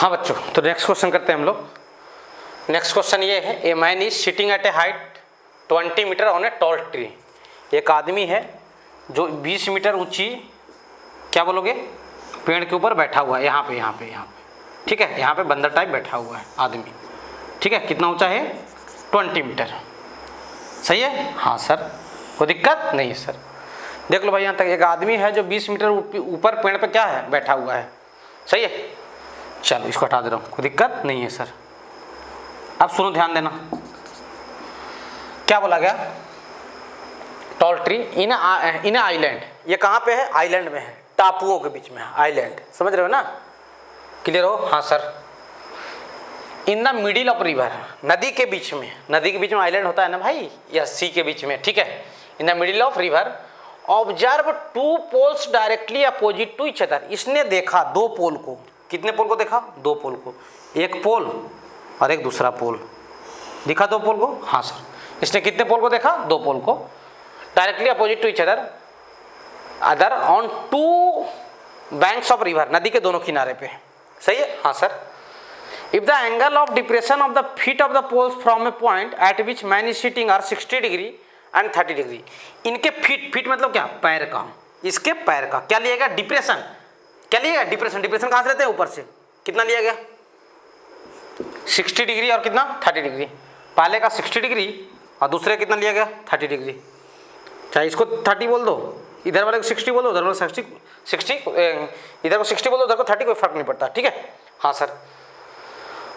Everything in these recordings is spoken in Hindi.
हाँ बच्चों, तो नेक्स्ट क्वेश्चन करते हैं हम लोग। नेक्स्ट क्वेश्चन ये है, a man is sitting at a height 20 metre on a tall tree. एक आदमी है जो 20 मीटर ऊंची, क्या बोलोगे, पेड़ के ऊपर बैठा हुआ है। यहाँ पे ठीक है, यहाँ पे बंदर टाइप बैठा हुआ है आदमी। ठीक है, कितना ऊंचा है? 20 मीटर। सही है? हाँ सर, कोई दिक्कत नहीं है सर। देख लो भाई, यहाँ तक एक आदमी है जो 20 मीटर ऊपर पेड़ पे क्या है, बैठा हुआ है। सही है, चलो इसको हटा दे रहा हूँ, कोई दिक्कत नहीं है सर। अब सुनो, ध्यान देना, क्या बोला गया? Tall tree in island. ये कहाँ पे है? आइलैंड में है, टापुओं के बीच में है आइलैंड। समझ रहे हो ना? क्लियर हो? हाँ sir. In the middle of river, नदी के बीच में आइलैंड होता है ना भाई, या सी के बीच में। ठीक है, in the middle of river observe two poles directly opposite to each other. इसने देखा दो पोल को। कितने पोल को देखा? दो पोल को। एक पोल और एक दूसरा पोल। दिखा दो पोल को? हाँ सर। इसने कितने पोल को देखा? दो पोल को। Directly opposite to each other on two banks of river, नदी के दोनों किनारे पे। सही है? हाँ sir. If the angle of depression of the feet of the poles from a point at which man is sitting are 60 degree and 30 degree. इनके फीट मतलब क्या? पैर का। इसके पैर का क्या लिया गया? डिप्रेशन। क्या लिया गया? डिप्रेशन कहाँ से लेते हैं? ऊपर से। कितना लिया गया? 60 डिग्री और कितना? 30 डिग्री। पहले का 60 डिग्री और दूसरे कितना लिया गया? 30 डिग्री। चाहे इसको 30 बोल दो, इधर वाले को 60 बोल दो, उधर वाले 60 इधर को 60 बोल दो, उधर को 30, कोई फर्क नहीं पड़ता। ठीक है? हाँ sir.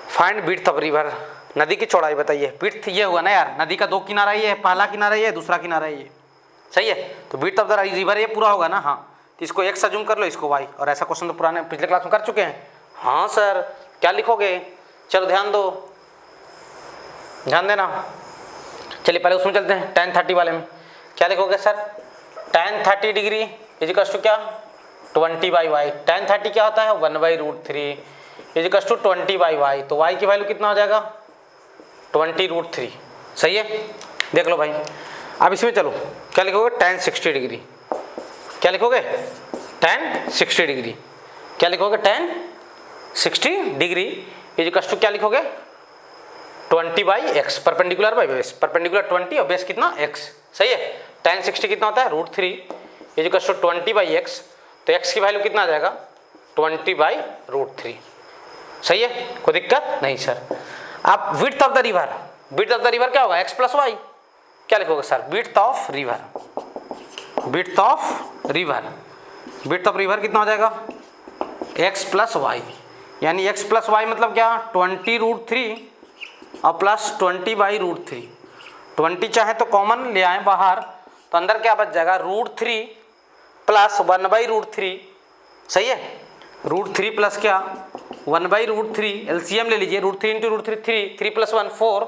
Find width of river, नदी की चौड़ाई बताइए। विड्थ ये हुआ ना यार, नदी का दो किनारा ये है, पहला किनारा ये, दूसरा किनारा ये। सही है? तो विड्थ ऑफ द रिवर ये पूरा होगा ना। हाँ, तो इसको x अज्यूम कर लो, इसको y। और ऐसा क्वेश्चन तो पुराने पिछले क्लास में कर चुके हैं। हाँ सर। क्या लिखोगे? चलो ध्यान दो, ध्यान देना। चलिए पहले उसमें चलते हैं, tan 30 वाले में। क्या लिखोगे sir? tan 30 degree equals to क्या? 20/y। tan 30 क्या होता है? 1/√3 इजिकल्स टू 20/y। तो y की वैल्यू कितना हो जाएगा? 20√3। सही है? देख लो भाई। अब इसमें चलो, क्या लिखोगे? tan 60 degree. क्या लिखोगे? tan 60 degree. क्या लिखोगे? tan 60 डिग्री इजिकल्स टू क्या लिखोगे? 20/x, perpendicular by base. Perpendicular 20 और बेस कितना? x। सही है? tan 60 कितना होता है? √3 इजिकल्स टू 20/x। तो x की वैल्यू कितना आ जाएगा? 20/√3। सही है? कोई दिक्कत नहीं सर। अब width of the river, width of the river क्या होगा? x + y। क्या लिखोगे sir? Width of river, width of river, width of river कितना हो जाएगा? x + y। यानी x + y मतलब क्या? 20√3 और प्लस 20/√3। 20 चाहे तो कॉमन ले आए बाहर, तो अंदर क्या बच जाएगा? √3 प्लस 1/√3। सही है? √3 प्लस क्या? 1/√3। एलसीएम ले लीजिए, √3 × √3 3 + 1 4।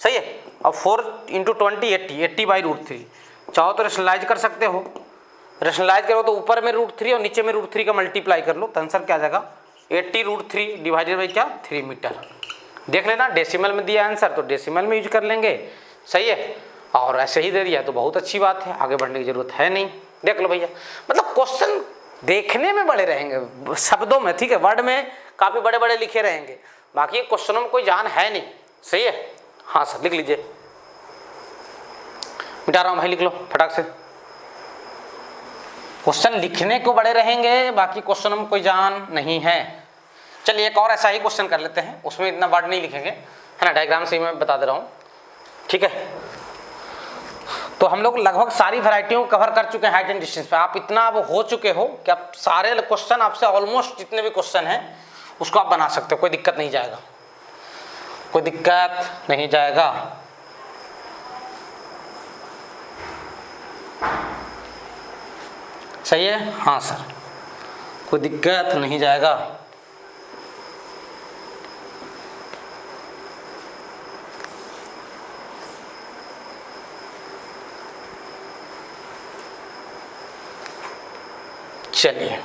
सही है? और 4 × 20 80/√3। चाहो तो रेशनलाइज कर सकते हो। रेशनलाइज करो तो ऊपर में √3 और नीचे में √3 का मल्टीप्लाई कर लो, तो आंसर क्या आ जाएगा? 80√3 डिवाइडेड बाई क्या? 3 मीटर। देख लेना, डेसिमल में दिया आंसर तो डेसिमल में यूज कर लेंगे। सही है? और ऐसे ही दे दिया तो बहुत अच्छी बात है, आगे बढ़ने की जरूरत है नहीं। देख लो भैया, मतलब क्वेश्चन देखने में बड़े रहेंगे, शब्दों में, ठीक है, वर्ड में काफ़ी बड़े बड़े लिखे रहेंगे, बाकी क्वेश्चनों में कोई जान है नहीं। सही है? हाँ सर, लिख लीजिए। मिटा रहा हूँ भाई, लिख लो फटाक से। क्वेश्चन लिखने को बड़े रहेंगे, बाकी क्वेश्चनों में कोई जान नहीं है। चलिए एक और ऐसा ही क्वेश्चन कर लेते हैं, उसमें इतना वर्ड नहीं लिखेंगे, है ना, डायग्राम से ही मैं बता दे रहा हूँ। ठीक है? तो हम लोग लगभग सारी वैरायटियों को कवर कर चुके हैं हाइट एंड डिस्टेंस पे। आप इतना अब हो चुके हो कि आप सारे क्वेश्चन, आपसे ऑलमोस्ट जितने भी क्वेश्चन हैं उसको आप बना सकते हो, कोई दिक्कत नहीं जाएगा, कोई दिक्कत नहीं जाएगा। सही है? हाँ सर, कोई दिक्कत नहीं जाएगा। चलिए,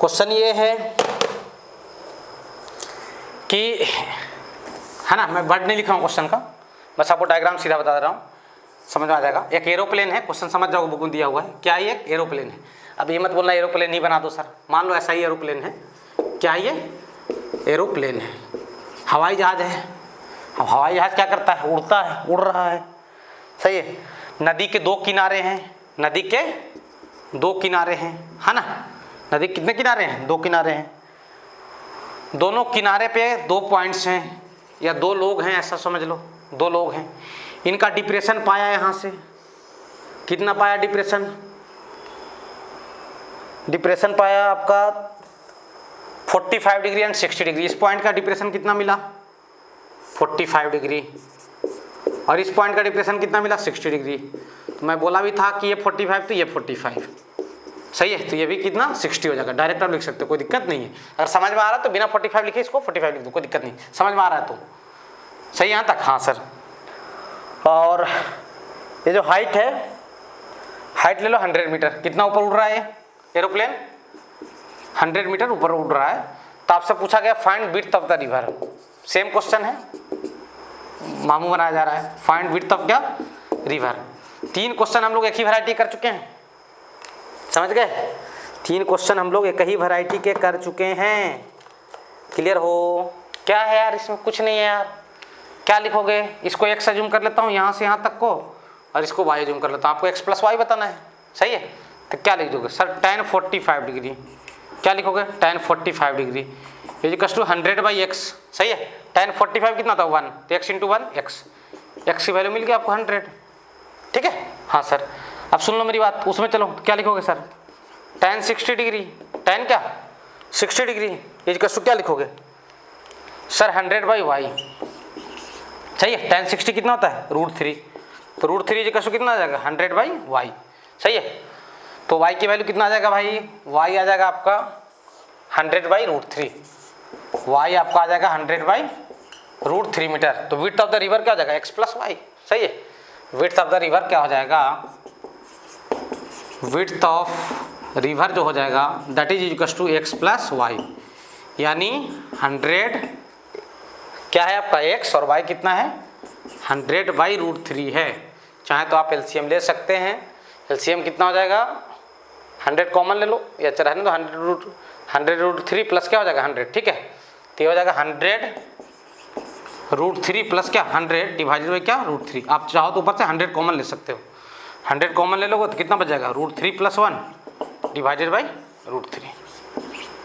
क्वेश्चन ये है कि, है ना, मैं वर्ड नहीं लिख रहा हूँ क्वेश्चन का, बस आपको डायग्राम सीधा बता रहा हूँ, समझ में आ जाएगा। एक एरोप्लेन है, क्वेश्चन समझ जाओ, बुक में दिया हुआ है। क्या ये? एक एरोप्लेन है। अब ये मत बोलना एरोप्लेन नहीं बना दो सर, मान लो ऐसा ही एरोप्लेन है। क्या ये? एरोप्लेन है, हवाई जहाज है। अब हवाई जहाज क्या करता है, उड़ता है, उड़ रहा है, सही है। नदी के 2 किनारे हैं, नदी के 2 किनारे हैं, है ना। नदी कितने किनारे हैं, 2 किनारे हैं। दोनों किनारे पे 2 पॉइंट्स हैं या 2 लोग हैं, ऐसा समझ लो 2 लोग हैं। इनका डिप्रेशन पाया यहाँ से, कितना पाया डिप्रेशन, डिप्रेशन पाया आपका 45 डिग्री एंड 60 डिग्री। इस पॉइंट का डिप्रेशन कितना मिला, 45 डिग्री, और इस पॉइंट का डिप्रेशन कितना मिला, 60 डिग्री। तो मैं बोला भी था कि ये 45 तो ये 45, सही है। तो ये भी कितना 60 हो जाएगा। डायरेक्ट आप लिख सकते हो, कोई दिक्कत नहीं है। अगर समझ में आ रहा है तो बिना 45 लिखे इसको 45 लिख दो, कोई दिक्कत नहीं। समझ में आ रहा है तो सही यहाँ तक, हाँ सर। और ये जो हाइट है, हाइट ले लो 100 मीटर। कितना ऊपर उड़ रहा है एरोप्लेन, 100 मीटर ऊपर उड़ रहा है। तो आपसे पूछा गया find width of the river, same question है, मामू बनाया जा रहा है। फाइंड विड्थ ऑफ क्या, रिवर। 3 क्वेश्चन हम लोग एक ही वैरायटी कर चुके हैं, समझ गए। 3 क्वेश्चन हम लोग एक ही वैरायटी के कर चुके हैं, क्लियर हो। क्या है यार इसमें, कुछ नहीं है यार। क्या लिखोगे, इसको x से जूम कर लेता हूँ यहाँ से यहाँ तक को, और इसको y जूम कर लेता हूँ। आपको x + y बताना है, सही है। तो क्या लिख दोगे सर, tan 45 डिग्री। क्या लिखोगे, tan 45 डिग्री ये इक्वल्स टू 100/x, सही है। tan 45 कितना था 1, तो x × 1 x की वैल्यू मिल गई आपको 100, ठीक है। हाँ सर, अब सुन लो मेरी बात, उसमें चलो। क्या लिखोगे सर, tan 60 डिग्री, tan क्या 60 डिग्री ये इक्वल्स टू क्या लिखोगे सर, 100/y, सही है। tan 60 कितना होता है, √3, तो √3 इक्वल्स टू कितना आ जाएगा, 100/y, सही है। तो y की वैल्यू कितना आ जाएगा भाई, y आ जाएगा आपका 100/√3, y आपका आ जाएगा 100/√3 मीटर। तो विड्थ ऑफ द रिवर क्या हो जाएगा, x + y, सही है। विड्थ ऑफ द रिवर क्या हो जाएगा, विड्थ ऑफ रिवर जो हो जाएगा that is equals to x + y, यानी 100 क्या है आपका x और y कितना है 100/√3 है। चाहे तो आप एलसीएम ले सकते हैं। एलसीएम कितना हो जाएगा, 100 कॉमन ले लो या चाहे तो 100√3 प्लस क्या हो जाएगा 100, ठीक है। तो ये हो जाएगा 100√3 प्लस क्या 100 डिवाइडेड बाई क्या √3। आप चाहो तो ऊपर से 100 कॉमन ले सकते हो। 100 कॉमन ले लोगे तो कितना बच जाएगा, √3 + 1 डिवाइडेड बाई √3,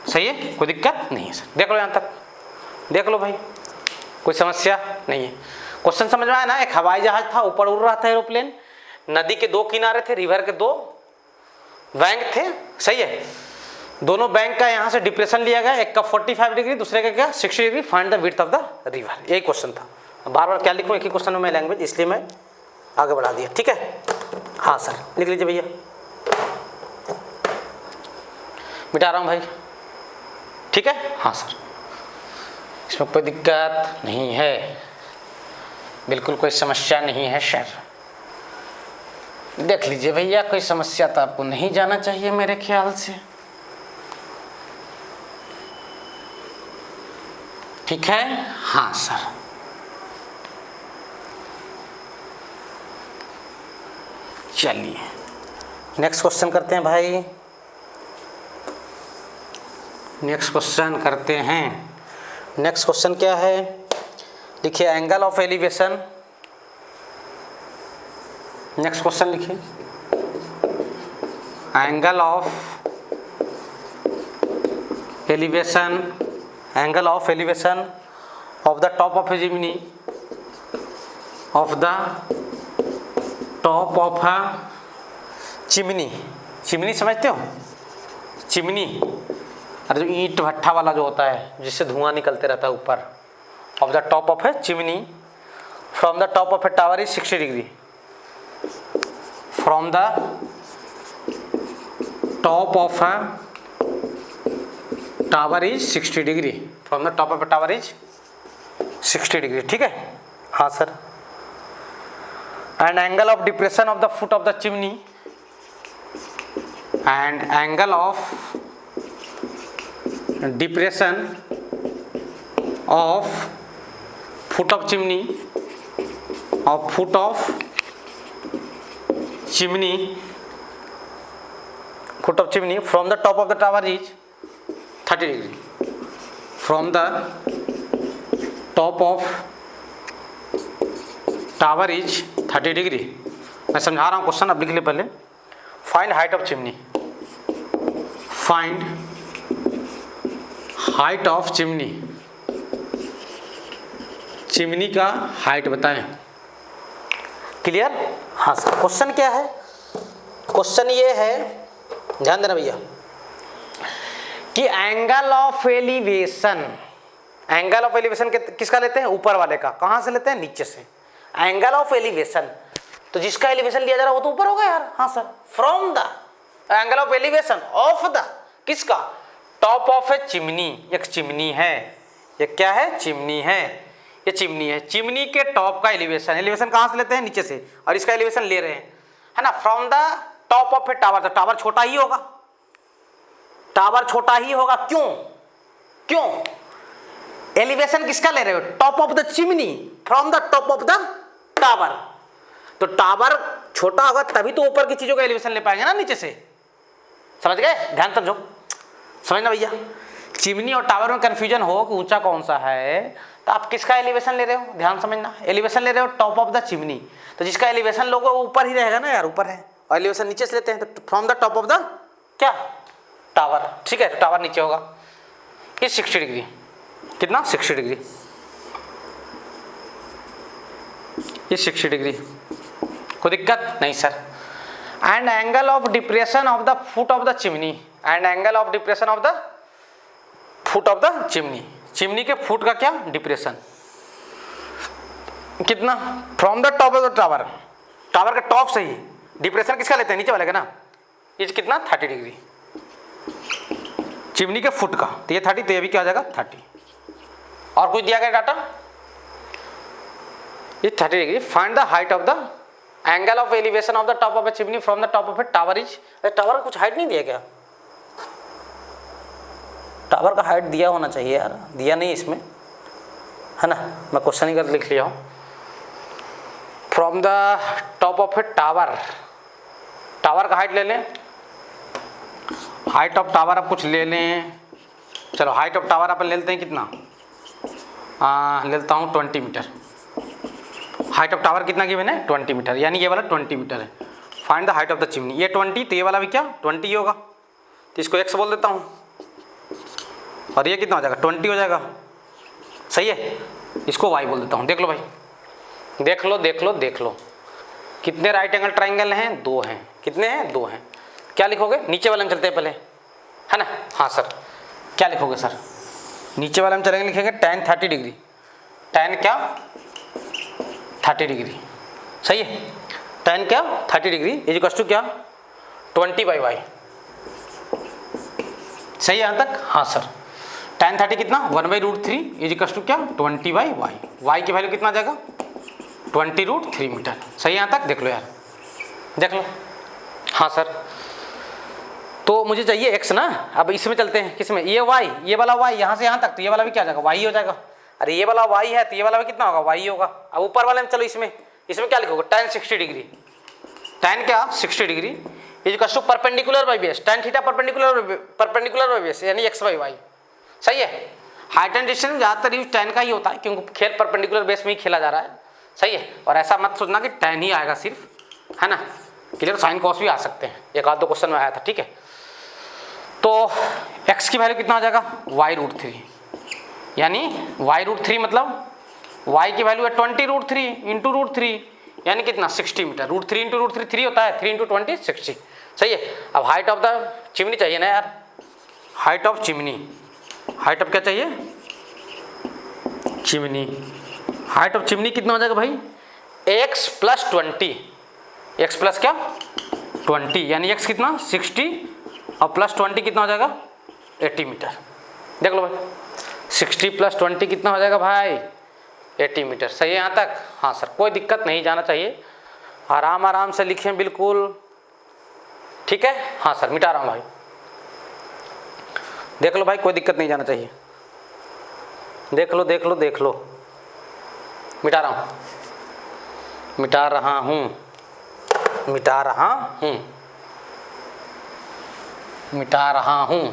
सही है। कोई दिक्कत नहीं है सर, देख लो यहाँ तक, देख लो भाई, कोई समस्या नहीं है। क्वेश्चन समझ में आया ना। एक हवाई जहाज था, ऊपर उड़ रहा था एरोप्लेन, नदी के 2 किनारे थे, रिवर के 2 बैंक थे, सही है। दोनों बैंक का यहाँ से डिप्रेशन लिया गया, एक का 45 डिग्री, दूसरे का क्या 60 degree. Find the width of the river, यही क्वेश्चन था। बार बार क्या लिखूँ, एक ही क्वेश्चन में लैंग्वेज, इसलिए मैं आगे बढ़ा दिया, ठीक है। हाँ सर, लिख लीजिए भैया, मिटा रहा हूँ भाई, ठीक है। हाँ सर, इसमें कोई दिक्कत नहीं है, बिल्कुल कोई समस्या नहीं है सर। देख लीजिए भैया, कोई समस्या तो आपको नहीं जाना चाहिए मेरे ख्याल से, ठीक है। हाँ सर, चलिए नेक्स्ट क्वेश्चन करते हैं भाई, नेक्स्ट क्वेश्चन करते हैं। नेक्स्ट क्वेश्चन क्या है, देखिए angle of elevation. Next question लिखिए, angle of elevation, angle of elevation of the top of a chimney, of the top of a chimney. Chimney समझते हो, चिमनी, अरे जो ईंट भट्ठा वाला जो होता है जिससे धुआं निकलते रहता है ऊपर, of the top of a chimney from the top of A tower is 60 degree, from the top of a tower is 60 degree, from the top of A tower is 60 degree, ठीक है। हाँ sir, and angle of depression of the foot of the chimney, and angle of depression of foot of chimney, of foot of chimney, foot of chimney from the top of the tower is 30 degree, from the top of tower is 30 degree. मैं समझा रहा हूँ क्वेश्चन, अब लिख ले पहले। Find height of chimney, find height of chimney, chimney का हाइट बताएं। क्लियर? हाँ सर। क्वेश्चन क्या है? क्वेश्चन ये है, ध्यान देना भैया, कि angle of elevation, angle of elevation किसका लेते हैं? ऊपर वाले का। कहाँ से लेते हैं? नीचे से। एंगल ऑफ एलिवेशन, तो जिसका एलिवेशन लिया जा रहा है वो तो ऊपर होगा यार। हाँ sir. From the angle of elevation of the, किसका? Top of a chimney. एक चिमनी है, ये क्या है? चिमनी है, ये चिमनी है। चिमनी के टॉप का एलिवेशन, एलिवेशन कहाँ से लेते हैं? नीचे से, और इसका एलिवेशन ले रहे हैं, है ना, from the top of A tower. तो टावर छोटा ही होगा, टावर छोटा ही होगा। क्यों? क्यों? एलिवेशन किसका ले रहे हो? Top of the chimney, from the top of the tower. तो टावर छोटा होगा तभी तो ऊपर की चीजों का एलिवेशन ले पाएंगे ना नीचे से। समझ गए? ध्यान समझो, समझना भैया। चिमनी और टावर में कंफ्यूजन हो कि ऊंचा कौन सा है, तो आप किसका एलिवेशन ले रहे हो? ध्यान समझना, एलिवेशन ले रहे हो टॉप ऑफ द चिमनी, तो जिसका एलिवेशन लोगे वो ऊपर ही रहेगा ना यार, ऊपर है। और एलिवेशन नीचे से लेते हैं तो from the top of the क्या? टावर। ठीक है, तो टावर नीचे होगा। ये 60 डिग्री, कितना? 60 डिग्री, ये 60 डिग्री। कोई दिक्कत नहीं sir. And angle of depression of the foot of the chimney, and angle of depression of the foot of the chimney, chimney के फुट का क्या? डिप्रेशन कितना? From the top of the tower, tower के टॉप से ही डिप्रेशन किसका लेते हैं? नीचे वाले का ना। ये कितना? 30 डिग्री, चिमनी के फुट का। तो ये 30, तो ये भी क्या हो जाएगा? 30। और कुछ दिया गया डाटा? ये 30 degree. Find the height of the angle of elevation of the top of a chimney from the top of A tower is. Tower का कुछ हाइट नहीं दिया क्या? टावर का हाइट दिया होना चाहिए यार, दिया नहीं इसमें, है ना। मैं क्वेश्चन ही कर लिख लिया हूँ। From the top of A tower, tower का हाइट ले लें, हाइट ऑफ टावर आप कुछ ले लें। चलो हाइट ऑफ टावर अपन ले लेते हैं, कितना? ले लेता हूँ 20 मीटर। हाइट ऑफ टावर कितना गिवन है? 20 मीटर, यानी ये वाला 20 मीटर है। Find the height of the chimney, ये 20, तो ये वाला भी क्या? 20 ही होगा। तो इसको x बोल देता हूँ, और ये कितना हो जाएगा? 20 हो जाएगा। सही है, इसको y बोल देता हूँ। देख लो भाई, देख लो देख लो देख लो, कितने राइट एंगल ट्राइंगल हैं? 2 हैं। कितने हैं? 2 हैं। क्या लिखोगे? नीचे वाले में चलते हैं पहले, है ना। हाँ सर, क्या लिखोगे सर? नीचे वाले में चलेंगे, लिखेंगे tan 30 डिग्री। tan क्या? 30 डिग्री। सही है, tan क्या? 30 डिग्री इज इक्वल टू क्या? 20/y। सही है यहाँ तक? हाँ सर। tan 30 कितना? 1/√3 इज इक्वल टू क्या? 20/y। y की वैल्यू कितना आ जाएगा? 20√3 मीटर। सही है यहाँ तक? देख लो यार, देख लो। हाँ सर, तो मुझे चाहिए x ना। अब इसमें चलते हैं, किसमें? ये y, ये वाला y यहाँ से यहाँ तक, तो ये वाला भी क्या आ जाएगा? y हो जाएगा। अरे ये वाला y है तो ये वाला भी कितना होगा? y होगा। अब ऊपर वाले में चलो, इसमें क्या लिखोगे? tan 60 degree. tan क्या? 60 degree is equal to perpendicular by base, tan theta perpendicular by base, यानी x/y। सही है। हाइट एंड डिस्टेंस ज़्यादातर यूज tan का ही होता है, क्योंकि खेल परपेंडिकुलर बेस में ही खेला जा रहा है। सही है, और ऐसा मत सोचना कि tan ही आएगा सिर्फ, है ना। क्लियर? साइन कॉस भी आ सकते हैं, एक आध 2 क्वेश्चन में आया था। ठीक है, तो x की वैल्यू कितना हो जाएगा? y√3, यानी y√3 मतलब y की वैल्यू है 20√3 इंटू √3, यानी कितना? 60 मीटर। √3 इंटू √3 3 होता है, 3 इंटू 20 60। सही है। अब हाइट ऑफ द चिमनी चाहिए ना यार, height of chimney, height of क्या चाहिए? चिमनी। हाइट ऑफ चिमनी कितना हो जाएगा भाई? x प्लस 20, x प्लस क्या? 20, यानी x कितना? 60 और प्लस 20 कितना हो जाएगा? 80 मीटर। देख लो भाई, 60 प्लस 20 कितना हो जाएगा भाई? 80 मीटर। सही है यहाँ तक? हाँ सर, कोई दिक्कत नहीं, जाना चाहिए। आराम आराम से लिखें, बिल्कुल ठीक है। हाँ सर, मिटा रहा हूँ भाई, देख लो भाई, कोई दिक्कत नहीं, जाना चाहिए। देख लो देख लो देख लो, मिटा रहा हूँ, मिटा रहा हूँ, मिटा रहा हूँ, मिटा रहा हूँ।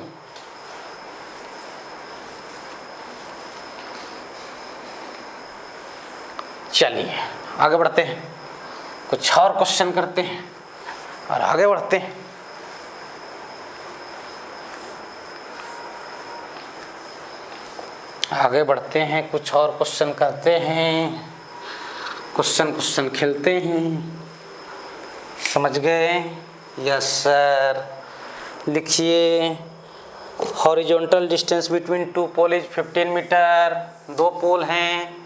चलिए आगे बढ़ते हैं, कुछ और क्वेश्चन करते हैं और आगे बढ़ते हैं। आगे बढ़ते हैं, कुछ और क्वेश्चन करते हैं, क्वेश्चन खेलते हैं। समझ गए? Yes sir. लिखिए, horizontal distance between two pole is 15 metre. दो पोल हैं,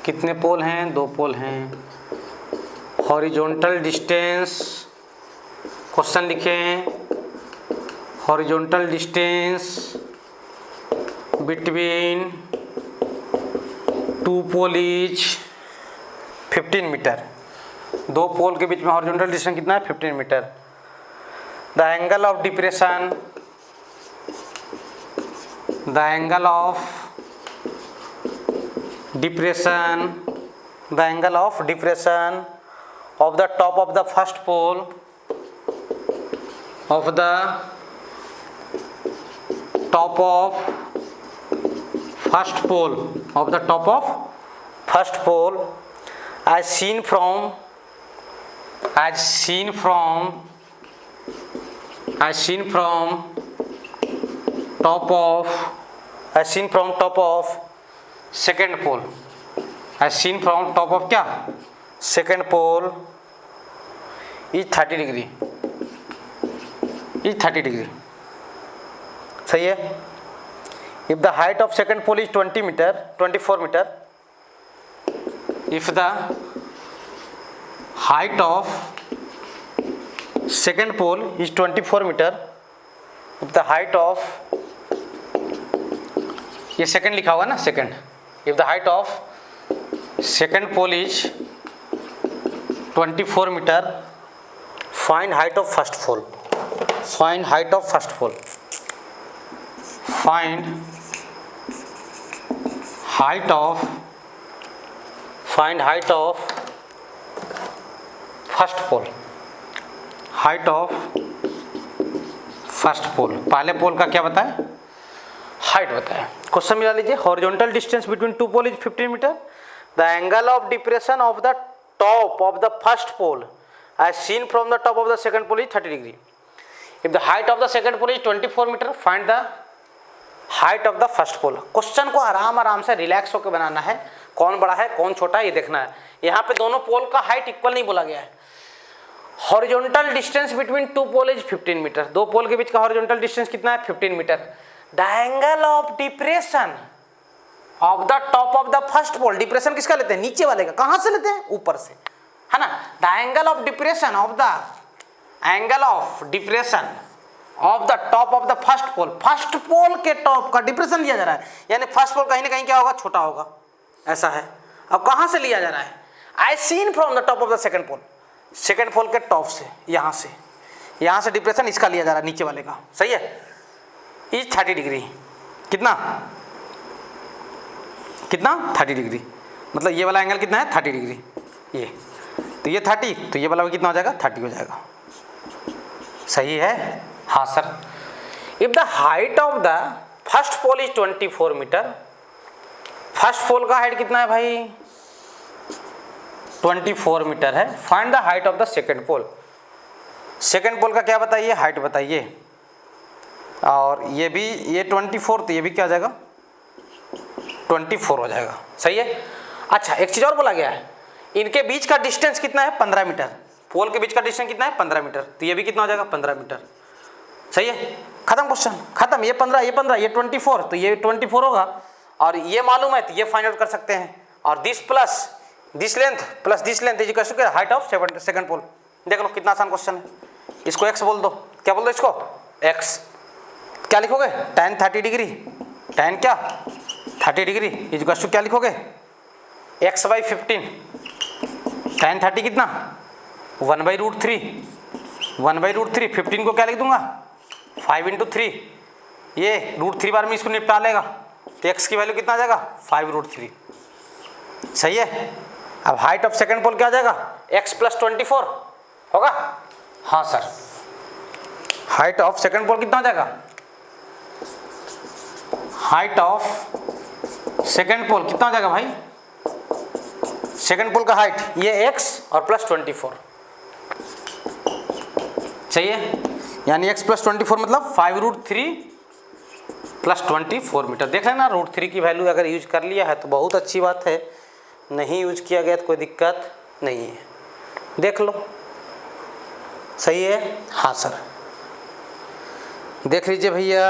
कितने पोल हैं? दो पोल हैं। हॉरिजॉन्टल डिस्टेंस, क्वेश्चन लिखें, horizontal distance between two pole is 15 metre. दो पोल के बीच में हॉरिजॉन्टल डिस्टेंस कितना है? 15 metre. The angle of depression, the angle of depression, the angle of depression of the top of the first pole, of the top of first pole, of the top of first pole as seen from top of second pole, as seen from top of क्या? Second pole is 30 degree, is 30 degree. सही है। If the height of second pole is 24 metre, if the height of second pole is 24 metre, if the height of, ये सेकेंड लिखा हुआ ना, second, if the height of second pole is 24 metre, find height of first pole, find height of first pole, find height of first pole, height of first पोल। पहले पोल का क्या बताए? हाइट बताए। क्वेश्चन मिला लीजिए, horizontal distance between two pole is 15 metre, the angle of depression of the top of the first pole as seen from the top of the second pole is 30 degree. If the height of the second pole is 24 meter, find the height of the first pole. Question को आराम से रिलैक्स होकर बनाना है, कौन बड़ा है कौन छोटा है ये देखना है। यहाँ पे दोनों पोल का हाइट इक्वल नहीं बोला गया है। Horizontal distance between two pole is 15 metre, दो पोल के बीच का हॉरिजॉन्टल डिस्टेंस कितना है? 15 metre. The angle of depression of the top of the first pole, depression किसका लेते हैं? नीचे वाले का। कहां से लेते हैं? ऊपर से, है ना। The angle of depression of the top of the first pole, first pole के टॉप का डिप्रेशन लिया जा रहा है, यानी फर्स्ट पोल कहीं ना कहीं क्या होगा? छोटा होगा, ऐसा है। अब कहां से लिया जा रहा है? I seen from the top of the second pole, second pole के टॉप से, यहां से डिप्रेशन इसका लिया जा रहा है, नीचे वाले का। सही है। इज 30 डिग्री, कितना 30 डिग्री, मतलब ये वाला एंगल कितना है? 30 डिग्री। ये तो ये 30, तो ये वाला कितना हो जाएगा? 30 हो जाएगा। सही है। हाँ sir. If the height of the first pole is 24 metre, first pole का हाइट कितना है भाई? 24 मीटर है। Find the height of the second pole, second pole का क्या बताइए? हाइट बताइए। और ये भी, ये 24, तो ये भी क्या हो जाएगा? 24 हो जाएगा। सही है। अच्छा, एक चीज और बोला गया है, इनके बीच का डिस्टेंस कितना है? 15 मीटर। पोल के बीच का डिस्टेंस कितना है? 15 मीटर। तो ये भी कितना हो जाएगा? 15 मीटर। सही है। खत्म क्वेश्चन, खत्म। ये 15, ये 15, ये 24, तो ये 24 होगा। और ये मालूम है तो ये फाइंड आउट कर सकते हैं। और this plus this length plus this length is equal to height of second pole. देख लो कितना आसान क्वेश्चन है। इसको x बोल दो। क्या बोल दो इसको? x। क्या लिखोगे? tan 30 डिग्री, tan क्या? 30 डिग्री इज इक्वल टू क्या लिखोगे? x/15। tan 30 कितना? 1/√3। 1/√3। 15 को क्या लिख दूंगा? 5 × 3। ये √3 बार में इसको निपटा लेगा, तो x की वैल्यू कितना आ जाएगा? 5√3। सही है। अब हाइट ऑफ सेकंड पोल क्या आ जाएगा? x + 24 होगा। हाँ सर। हाइट ऑफ सेकंड पोल कितना हो जाएगा? हाइट ऑफ सेकंड पोल कितना हो जाएगा भाई? सेकंड पोल का हाइट ये x और प्लस 24 सही है, यानी x प्लस 24 मतलब 5√3 प्लस 24 मीटर। देख लेना √3 की वैल्यू अगर यूज कर लिया है तो बहुत अच्छी बात है, नहीं यूज किया गया तो कोई दिक्कत नहीं है। देख लो सही है, हाँ सर देख लीजिए भैया,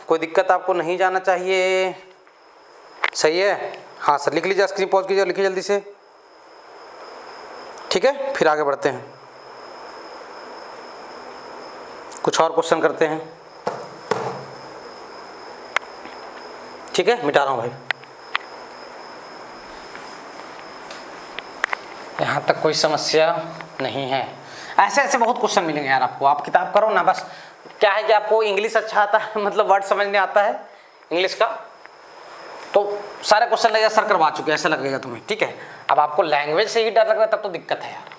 कोई दिक्कत आपको नहीं जाना चाहिए, सही है, हाँ सर लिख लीजिए, स्क्रीन पॉज कीजिए, लिखिए जल्दी से, ठीक है। फिर आगे बढ़ते हैं, कुछ और क्वेश्चन करते हैं, ठीक है। मिटा रहा हूँ भाई, यहाँ तक कोई समस्या नहीं है। ऐसे ऐसे बहुत क्वेश्चन मिलेंगे यार आपको, आप किताब करो ना, बस क्या है कि आपको इंग्लिश अच्छा आता है, मतलब वर्ड समझने आता है इंग्लिश का, तो सारे क्वेश्चन लगेगा सर करवा चुके ऐसा लगेगा तुम्हें, ठीक है। अब आपको लैंग्वेज से ही डर लग रहा है तब तो दिक्कत है यार,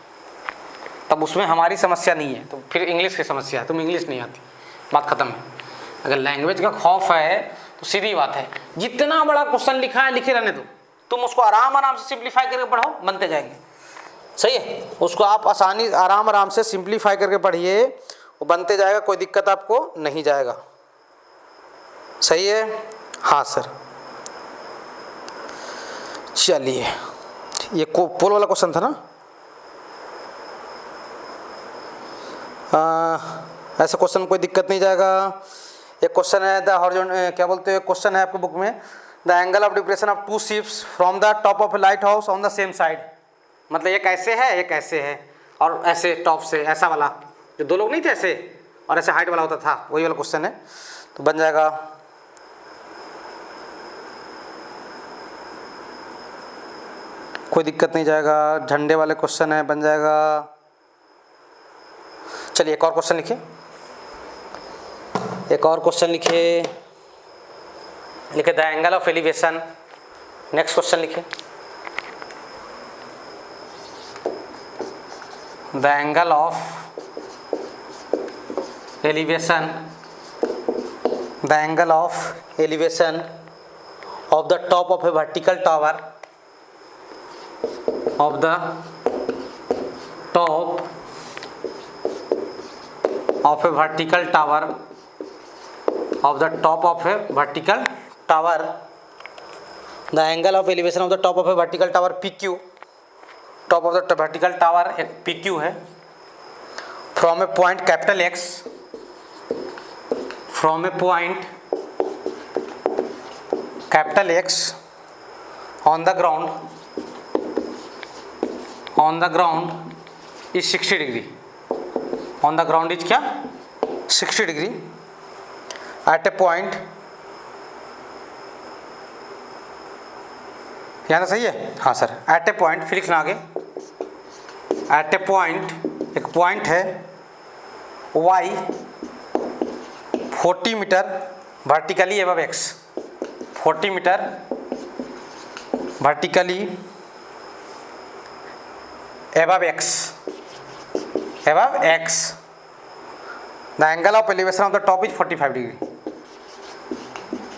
तब उसमें हमारी समस्या नहीं है, तो फिर इंग्लिश की समस्या है, तुम इंग्लिश नहीं आती, बात खत्म है। अगर लैंग्वेज का खौफ है तो सीधी बात है, जितना बड़ा क्वेश्चन लिखा है लिखे रहने दो, तुम उसको आराम आराम से सिंप्लीफाई करके पढ़ो, बनते जाएंगे, सही है। उसको आप आसानी आराम आराम से सिंप्लीफाई करके पढ़िए, वो बनते जाएगा, कोई दिक्कत आपको नहीं जाएगा, सही है, हाँ सर। चलिए ये पोल वाला क्वेश्चन था ना, ऐसा क्वेश्चन कोई दिक्कत नहीं जाएगा। एक क्वेश्चन है द हॉरिजॉन्टल, क्या बोलते हैं, क्वेश्चन है आपके बुक में, the angle of depression of 2 ships from the top of A light house on the same side, मतलब एक ऐसे है एक ऐसे है, और ऐसे टॉप से ऐसा वाला, जो दो लोग नहीं थे ऐसे और ऐसे हाइट वाला होता था, वही वाला क्वेश्चन है, तो बन जाएगा कोई दिक्कत नहीं जाएगा, झंडे वाले क्वेश्चन है, बन जाएगा। चलिए एक और क्वेश्चन लिखिए, एक और क्वेश्चन लिखिए, लिखे the angle of elevation, next question लिखिए, the angle of elevation, the angle of elevation of the top of a vertical tower, of the top of a vertical tower, of the top of a vertical tower, the angle of elevation of the top of a vertical tower PQ, top of the vertical tower एक PQ है, from a point capital X, from a point capital X on the ground, on the ground is 60 degree, on the ground is क्या 60 degree at a point, यहाँ सही है, हाँ सर, at a point, फिर लिखना आगे, at a point, एक पॉइंट है y 40 metre vertically above x, 40 metre vertically above x, above x, the angle of elevation of the top is 45 degree,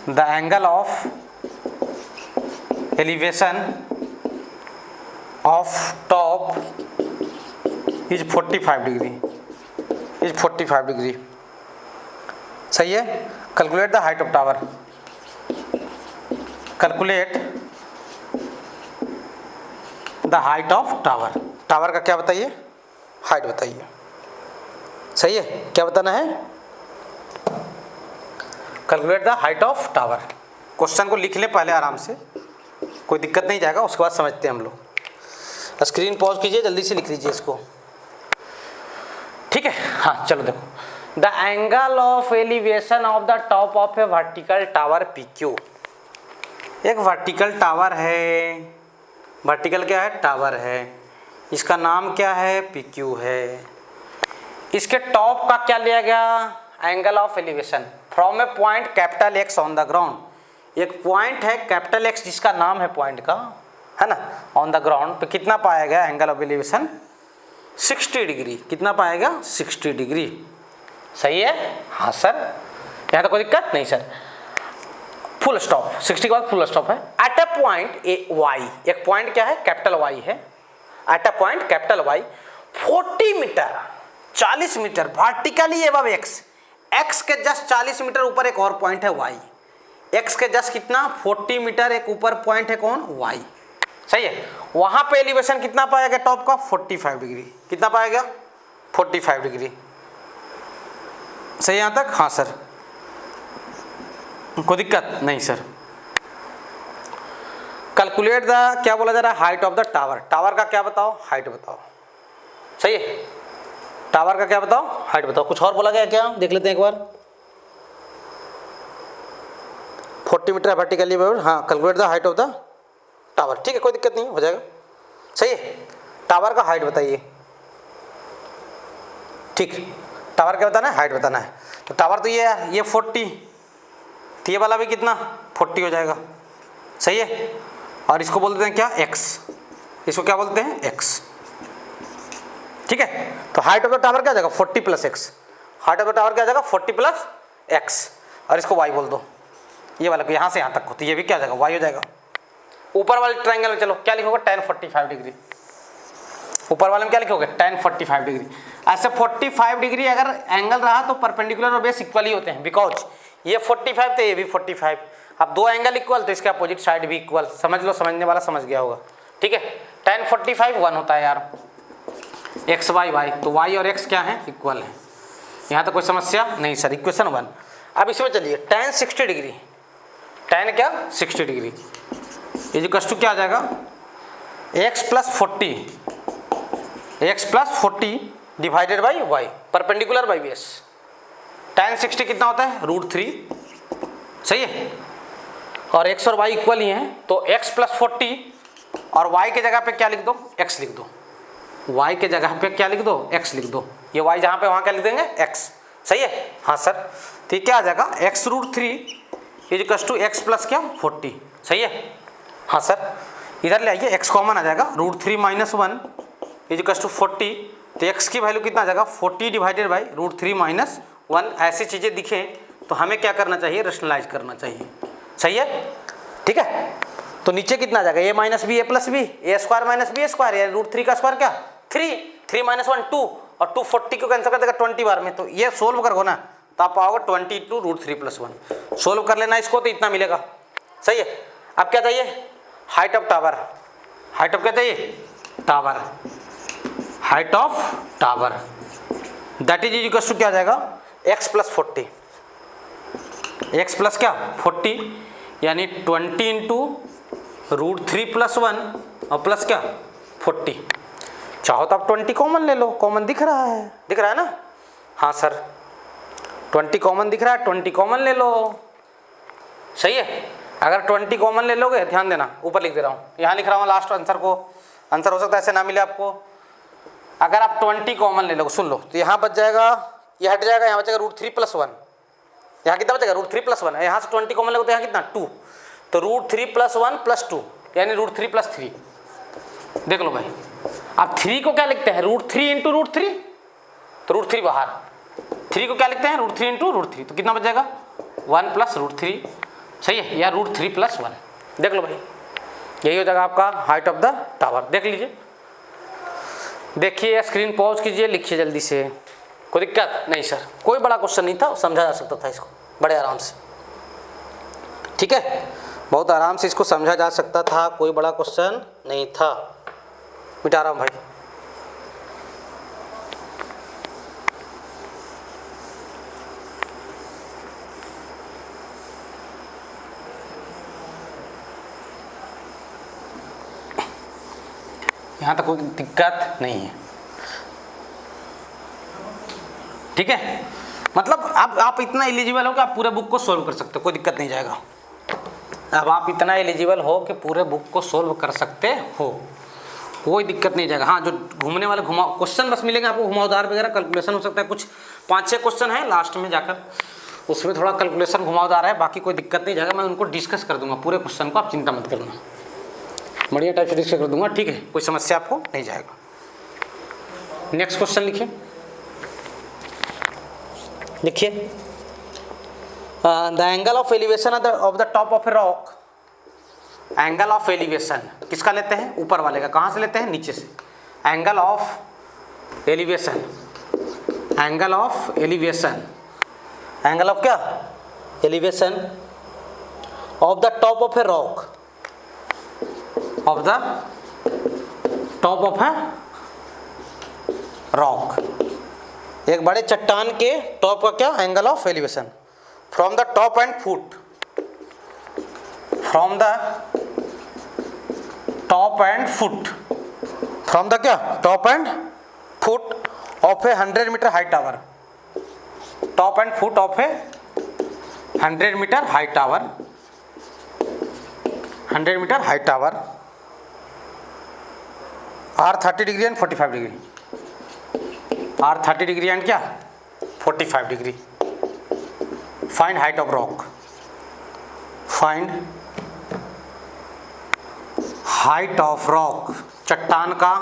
the angle of elevation of top is 45 degree, is 45 degree, सही है। Calculate the height of tower, calculate the height of tower, tower का क्या बताइए, हाइट बताइए, सही है, क्या बताना है, calculate the height of tower. Question को लिख ले पहले आराम से, कोई दिक्कत नहीं जाएगा, उसके बाद समझते हैं हम लोग। स्क्रीन पॉज कीजिए, जल्दी से लिख लीजिए इसको, ठीक है। हाँ चलो देखो, the angle of elevation of the top of a vertical tower PQ, एक वर्टिकल टावर है, वर्टिकल क्या है, टावर है, इसका नाम क्या है, PQ है, इसके टॉप का क्या लिया गया, angle of elevation from a point capital X on the ground, एक पॉइंट है कैपिटल X जिसका नाम है पॉइंट का, है ना, ऑन द ग्राउंड पे कितना पाया गया एंगल ऑफ एलिवेशन 60 डिग्री, कितना पाएगा 60 डिग्री, सही है, हाँ सर, यहाँ तो कोई दिक्कत नहीं सर। फुल स्टॉप, 60 के बाद फुल स्टॉप है। At a point A Y, एक पॉइंट क्या है, कैपिटल वाई है। At a point capital Y 40 metre 40 metre vertically above X, X के जस्ट 40 मीटर ऊपर एक और पॉइंट है वाई। एक्स के जस्ट कितना 40 मीटर एक ऊपर पॉइंट है कौन, वाई। सही है। वहां पे एलिवेशन कितना पाएगा टॉप का, 45 डिग्री। कितना पाएगा, 45 डिग्री। सही यहां तक, हाँ सर, कोई दिक्कत नहीं सर। कैलकुलेट द, क्या बोला जा रहा है, height of the tower. Tower का क्या बताओ, हाइट बताओ। सही है, टावर का क्या बताओ, हाइट बताओ। कुछ और बोला गया क्या, देख लेते हैं एक बार। 40 मीटर वर्टिकली, हाँ, calculate the height of the tower. ठीक है, कोई दिक्कत नहीं, हो जाएगा। सही है, टावर का हाइट बताइए। ठीक, टावर क्या बताना है, हाइट बताना है। तो टावर तो ये है, ये 40, तो ये वाला भी कितना 40 हो जाएगा। सही है, और इसको बोलते हैं क्या, एक्स। इसको क्या बोलते हैं, एक्स। ठीक है, तो हाइट ऑफ द टावर क्या आ जाएगा, 40 plus x. Height of the tower क्या आ जाएगा, 40 प्लस एक्स, और इसको वाई बोल दो। ये वाला यहाँ से यहाँ तक हो, तो ये भी क्या आ जाएगा, वाई हो जाएगा। ऊपर वाले ट्रायंगल में चलो क्या लिखोगे, tan 45 डिग्री। ऊपर वाले में क्या लिखोगे, tan 45 डिग्री। ऐसे 45 डिग्री अगर एंगल रहा तो परपेंडिकुलर और बेस इक्वल ही होते हैं, बिकॉज ये 45 तो ये भी 45। अब दो एंगल इक्वल तो इसके अपोजिट साइड भी इक्वल। समझ लो, समझने वाला समझ गया होगा। ठीक है, tan 45 1 होता है यार, एक्स वाई वाई, तो वाई और एक्स क्या है, इक्वल है। यहाँ तो कोई समस्या नहीं सर, इक्वेशन 1। अब इसमें चलिए tan 60 डिग्री, tan क्या 60 डिग्री इक्वल्स टू क्या आ जाएगा, x plus 40 divided by Y, perpendicular by base. tan 60 कितना होता है, √3। सही है, और x और y इक्वल ही हैं, तो x प्लस 40 और y के जगह पे क्या लिख दो, x लिख दो। y के जगह पे क्या लिख दो, x लिख दो। ये y जहाँ पे वहाँ क्या लिख देंगे, x। सही है, हाँ सर। तो क्या आ जाएगा, x √3 equals to x plus क्या 40। सही है, हाँ सर। इधर ले आइए, x कॉमन आ जाएगा, √3 - 1 इक्वल्स टू 40। तो x की वैल्यू कितना आ जाएगा, 40 डिवाइडेड बाई √3 - 1। ऐसी चीज़ें दिखें तो हमें क्या करना चाहिए, रेशनलाइज करना चाहिए। सही है, ठीक है। तो नीचे कितना आ जाएगा, a minus B, a plus B, a square minus B square, या √3 का स्क्वायर क्या 3, 3 - 1 2, और 240 को कैंसिल कर देगा 20 बार में। तो ये सोल्व करो ना, तो आप पाओगे 20 × √3 + 1। सोल्व कर लेना इसको, तो इतना मिलेगा। सही है। अब क्या चाहिए, height of tower. Height of क्या चाहिए, tower. Height of tower that is equal to क्या आ जाएगा, x प्लस 40, x प्लस क्या 40, यानी 20 × √3 + 1 और प्लस क्या 40। चाहो तो आप 20 कॉमन ले लो, कॉमन दिख रहा है, दिख रहा है ना, हाँ सर 20 कॉमन दिख रहा है, 20 कॉमन ले लो। सही है, अगर 20 कॉमन ले लोगे, ध्यान देना ऊपर लिख दे रहा हूँ, यहाँ लिख रहा हूँ लास्ट आंसर को। आंसर हो सकता है ऐसे ना मिले आपको। अगर आप 20 कॉमन ले लोगे, सुन लो, तो यहाँ बच जाएगा, ये हट जाएगा, यहाँ बचेगा √3 + 1। यहाँ कितना बचेगा, √3 + 1। यहाँ से 20 कॉमन लोगे तो यहाँ कितना 2, तो √3 + 1 + 2 यानी √3 + 3। देख लो भाई, आप 3 को क्या लिखते हैं, √3 × √3, तो √3 बाहर। 3 को क्या लिखते हैं, √3 × √3, तो कितना बच जाएगा 1 + √3। सही है, या √3 + 1। देख लो भाई, यही हो जाएगा आपका हाइट ऑफ द टावर। देख लीजिए, देखिए स्क्रीन पॉज कीजिए, लिखिए जल्दी से। कोई दिक्कत नहीं सर, कोई बड़ा क्वेश्चन नहीं था, समझा जा सकता था इसको बड़े आराम से। ठीक है, बहुत आराम से इसको समझा जा सकता था, कोई बड़ा क्वेश्चन नहीं था। मिटा रहा हूँ भाई। यहाँ तक कोई दिक्कत नहीं है। ठीक है, मतलब अब आप इतना एलिजिबल हो कि आप पूरे बुक को सोल्व कर सकते हो, कोई दिक्कत नहीं जाएगा। अब आप इतना एलिजिबल हो कि पूरे बुक को सोल्व कर सकते हो, कोई दिक्कत नहीं जाएगा। हाँ, जो घूमने वाले घुमाओ क्वेश्चन बस मिलेंगे आपको, घुमावदार वगैरह कैलकुलेशन हो सकता है, कुछ 5-6 क्वेश्चन है लास्ट में जाकर, उसमें थोड़ा कैलकुलेशन घुमावदार है, बाकी कोई दिक्कत नहीं जाएगा। मैं उनको डिस्कस कर दूंगा पूरे क्वेश्चन को, आप चिंता मत करना, बढ़िया टाइप से डिस्कस कर दूंगा। ठीक है, कोई समस्या आपको नहीं जाएगा। नेक्स्ट क्वेश्चन लिखिए, लिखिए the angle of elevation of the top of a rock, angle of elevation किसका लेते हैं, ऊपर वाले का। कहाँ से लेते हैं, नीचे से। Angle of elevation, angle of elevation, angle of क्या, elevation of the top of a rock, of the top of a rock, एक बड़े चट्टान के टॉप का क्या, angle of elevation from the top and foot, from the top and foot, from the क्या, top and foot of a 100 metre high tower, top and foot of a 100 metre high tower, 100 metre high tower, are 30 degree and 45 degree, are 30 degree and क्या, 45 degree. Find height of rock, find height of rock, चट्टान का,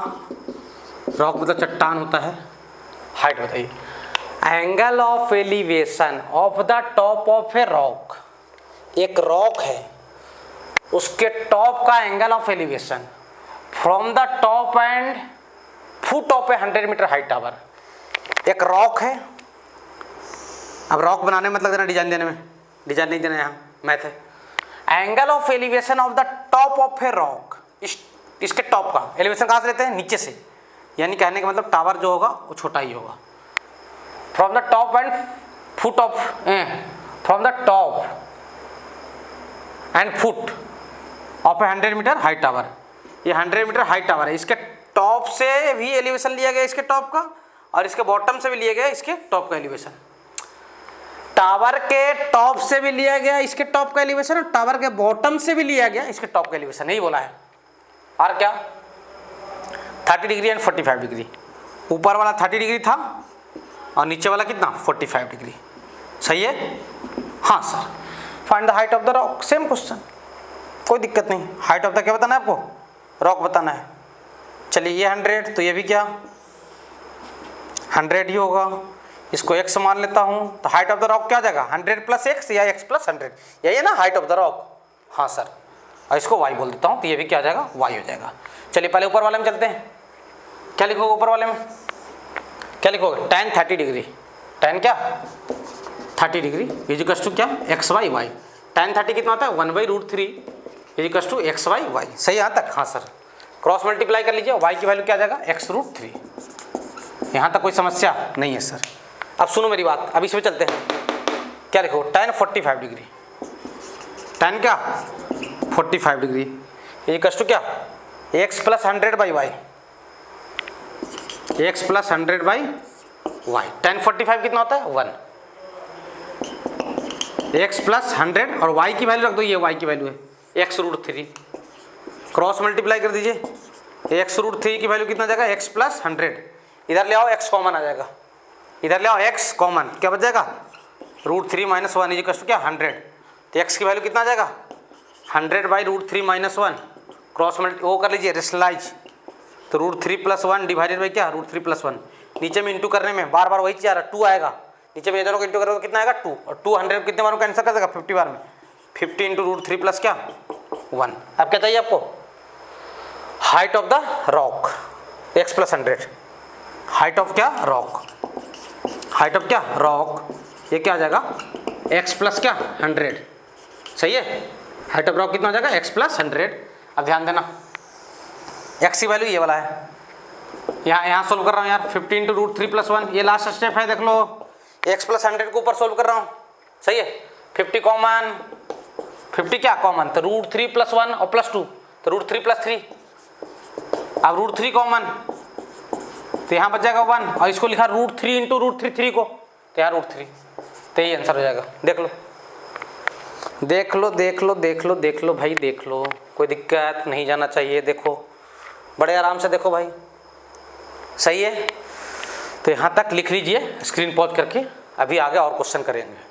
रॉक मतलब चट्टान होता है, हाइट बताइए। Angle of elevation of the top of a rock, एक रॉक है उसके टॉप का angle of elevation from the top and foot of a 100 metre high tower. एक रॉक है, अब रॉक बनाने में मतलब देना, डिजाइन देने में, डिजाइन नहीं देना, यहाँ मैथ है। Angle of elevation of the top of a rock, इसके टॉप का एलिवेशन कहाँ से लेते हैं, नीचे से, यानी कहने का मतलब टावर जो होगा वो छोटा ही होगा। From the top and foot of, from the top and foot of a 100 metre high tower, ये 100 मीटर हाई टावर है, इसके टॉप से भी एलिवेशन लिया गया इसके टॉप का, और इसके बॉटम से भी लिया गया इसके टॉप का एलिवेशन। टावर के टॉप से भी लिया गया इसके टॉप का एलिवेशन, और टावर के बॉटम से भी लिया गया इसके टॉप का एलिवेशन, नहीं बोला है। और क्या, 30 डिग्री एंड 45 डिग्री, ऊपर वाला 30 डिग्री था और नीचे वाला कितना, 45 डिग्री। सही है, हाँ sir. Find the height of the rock, same question, कोई दिक्कत नहीं। हाइट ऑफ द क्या बताना है आपको, रॉक बताना है। चलिए ये 100, तो ये भी क्या 100 ही होगा, इसको x मान लेता हूँ, तो हाइट ऑफ द रॉक क्या आ जाएगा, 100 प्लस x या x प्लस 100, यही है ना हाइट ऑफ द रॉक। हाँ सर, और इसको y बोल देता हूँ, तो ये भी क्या आ जाएगा, y हो जाएगा। चलिए पहले ऊपर वाले में चलते हैं, क्या लिखोगे ऊपर वाले में, क्या लिखोगे, tan 30 डिग्री, tan क्या 30 डिग्री इजिकल्स टू क्या, एक्स वाई वाई। tan 30 कितना होता है, 1/√3 equals to x y y. सही यहाँ तक, हाँ सर। क्रॉस मल्टीप्लाई कर लीजिए, y की वैल्यू क्या आ जाएगा, x√3। यहाँ तक कोई समस्या नहीं है सर। अब सुनो मेरी बात, अब इसमें चलते हैं, क्या लिखो, tan 45 डिग्री, tan क्या 45 डिग्री इजिकल्स टू क्या, x plus 100/y, x plus 100/y। tan 45 कितना होता है, 1, x प्लस 100 और y की वैल्यू रख दो, ये y की वैल्यू है x√3, क्रॉस मल्टीप्लाई कर दीजिए, x√3 की वैल्यू कितना जाएगा, x प्लस 100, इधर ले आओ x कॉमन आ जाएगा, इधर ले आओ x कॉमन, क्या बच जाएगा, √3 - 1 इजिकल्स टू क्या 100, तो x की वैल्यू कितना आ जाएगा 100/√3 - 1, क्रॉस मल्टी वो कर लीजिए रेशनलाइज, तो √3 + 1 डिवाइडेड बाई क्या, √3 + 1, नीचे में इंटू करने में बार बार वही चीज़ आ रहा है, 2 आएगा, नीचे में ये दोनों को इंटू करोगे तो कितना आएगा 2, और 2 100 कितने बार कैंसिल कर देगा, 50 बार में, 50 × √3 + क्या 1। अब क्या चाहिए आपको, height of the rock, x + 100, height of क्या रॉक, हाइट ऑफ क्या रॉक, ये क्या आ जाएगा x प्लस क्या 100। सही है, हाइट ऑफ रॉक कितना आ जाएगा, x + 100। अब ध्यान देना, x की वैल्यू ये वाला है, यहाँ सोल्व कर रहा हूँ यार, 50 × √3 + 1, ये लास्ट स्टेप है, देख लो, x + 100 को ऊपर सोल्व कर रहा हूँ। सही है, 50 कॉमन, 50 क्या कॉमन, तो √3 + 1 और +2, तो √3 + 3, अब √3 कॉमन, तो यहाँ बच जाएगा 1, और इसको लिखा √3 × √3 को, तो यहाँ √3, तो यही आंसर हो जाएगा। देख लो देख लो देख लो देख लो देख लो भाई, देख लो, कोई दिक्कत नहीं जाना चाहिए, देखो बड़े आराम से देखो भाई। सही है, तो यहाँ तक लिख लीजिए, स्क्रीन पॉज करके, अभी आगे और क्वेश्चन करेंगे।